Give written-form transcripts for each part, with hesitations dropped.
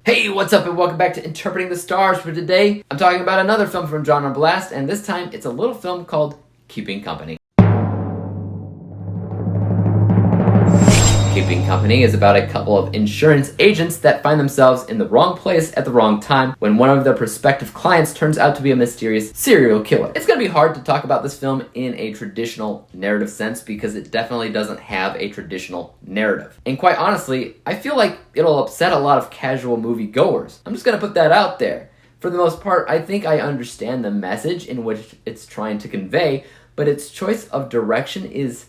Hey, what's up and welcome back to Interpreting the Stars. For today, I'm talking about another film from GenreBlast, and this time it's a little film called Keeping Company. Keeping Company is about a couple of insurance agents that find themselves in the wrong place at the wrong time when one of their prospective clients turns out to be a mysterious serial killer. It's going to be hard to talk about this film in a traditional narrative sense because it definitely doesn't have a traditional narrative. And quite honestly, I feel like it'll upset a lot of casual movie goers. I'm just going to put that out there. For the most part, I think I understand the message in which it's trying to convey, but its choice of direction is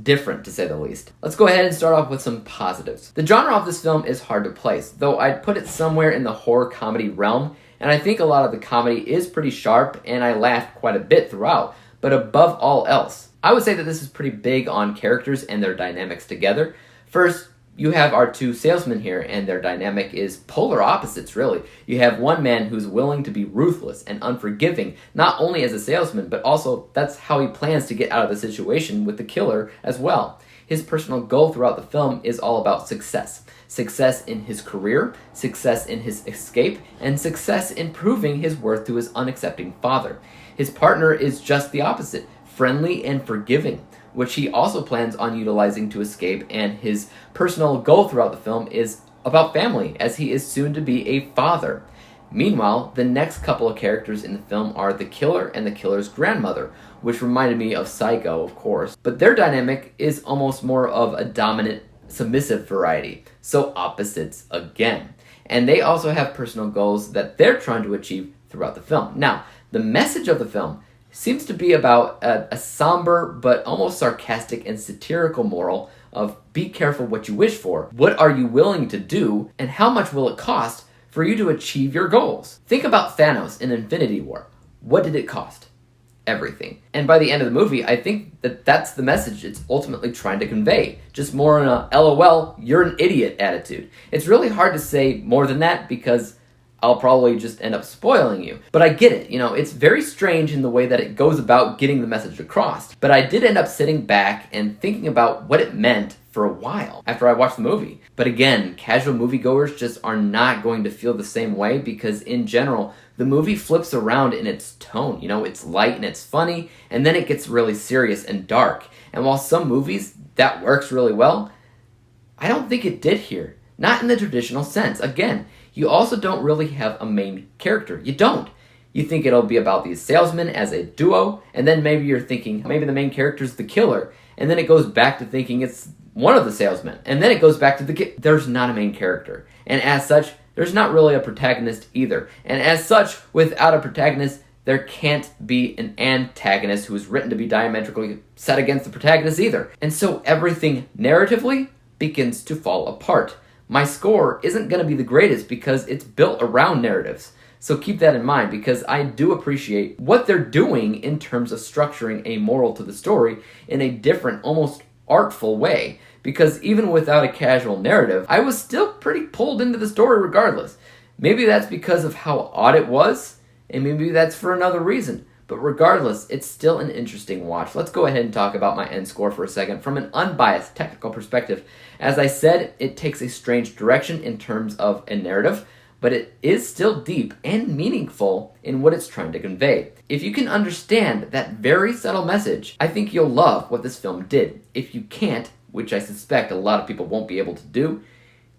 different, to say the least. Let's go ahead and start off with some positives. The genre of this film is hard to place, though I'd put it somewhere in the horror comedy realm, and I think a lot of the comedy is pretty sharp, and I laughed quite a bit throughout. But above all else, I would say that this is pretty big on characters and their dynamics together. First, you have our two salesmen here, and their dynamic is polar opposites, really. You have one man who's willing to be ruthless and unforgiving, not only as a salesman, but also that's how he plans to get out of the situation with the killer as well. His personal goal throughout the film is all about success. Success in his career, success in his escape, and success in proving his worth to his unaccepting father. His partner is just the opposite, friendly and forgiving, which he also plans on utilizing to escape, and his personal goal throughout the film is about family, as he is soon to be a father. Meanwhile, the next couple of characters in the film are the killer and the killer's grandmother, which reminded me of Psycho, of course, but their dynamic is almost more of a dominant, submissive variety, so opposites again. And they also have personal goals that they're trying to achieve throughout the film. Now, the message of the film seems to be about a somber but almost sarcastic and satirical moral of be careful what you wish for. What are you willing to do, and how much will it cost for you to achieve your goals? Think about Thanos in Infinity War. What did it cost? Everything. And by the end of the movie, I think that that's the message it's ultimately trying to convey. Just more in a LOL, you're an idiot attitude. It's really hard to say more than that because I'll probably just end up spoiling you. But I get it, it's very strange in the way that it goes about getting the message across. But I did end up sitting back and thinking about what it meant for a while after I watched the movie. But again, casual moviegoers just are not going to feel the same way because in general, the movie flips around in its tone. It's light and it's funny, and then it gets really serious and dark. And while some movies, that works really well, I don't think it did here. Not in the traditional sense. Again, you also don't really have a main character. You don't. You think it'll be about these salesmen as a duo, and then maybe you're thinking maybe the main character's the killer, and then it goes back to thinking it's one of the salesmen, and then it goes back to there's not a main character. And as such, there's not really a protagonist either. And as such, without a protagonist, there can't be an antagonist who is written to be diametrically set against the protagonist either. And so everything narratively begins to fall apart. My score isn't going to be the greatest because it's built around narratives. So keep that in mind because I do appreciate what they're doing in terms of structuring a moral to the story in a different, almost artful way. Because even without a casual narrative, I was still pretty pulled into the story regardless. Maybe that's because of how odd it was, and maybe that's for another reason. But regardless, it's still an interesting watch. Let's go ahead and talk about my end score for a second from an unbiased technical perspective. As I said, it takes a strange direction in terms of a narrative, but it is still deep and meaningful in what it's trying to convey. If you can understand that very subtle message, I think you'll love what this film did. If you can't, which I suspect a lot of people won't be able to do,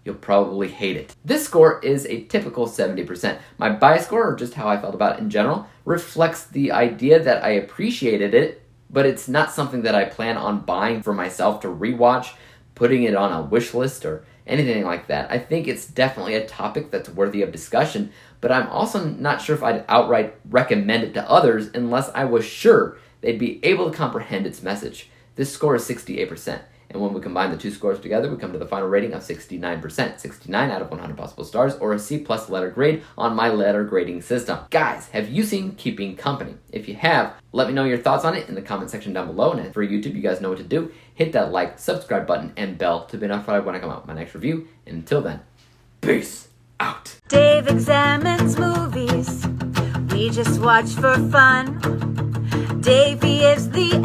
you'll probably hate it. This score is a typical 70%. My bias score, or just how I felt about it in general, reflects the idea that I appreciated it, but it's not something that I plan on buying for myself to rewatch, putting it on a wish list, or anything like that. I think it's definitely a topic that's worthy of discussion, but I'm also not sure if I'd outright recommend it to others unless I was sure they'd be able to comprehend its message. This score is 68%. And when we combine the two scores together, we come to the final rating of 69%. 69 out of 100 possible stars, or a C+ letter grade on my letter grading system. Guys, have you seen Keeping Company? If you have, let me know your thoughts on it in the comment section down below. And for YouTube, you guys know what to do. Hit that like, subscribe button, and bell to be notified when I come out with my next review. And until then, peace out. Dave examines movies we just watch for fun. Davey is the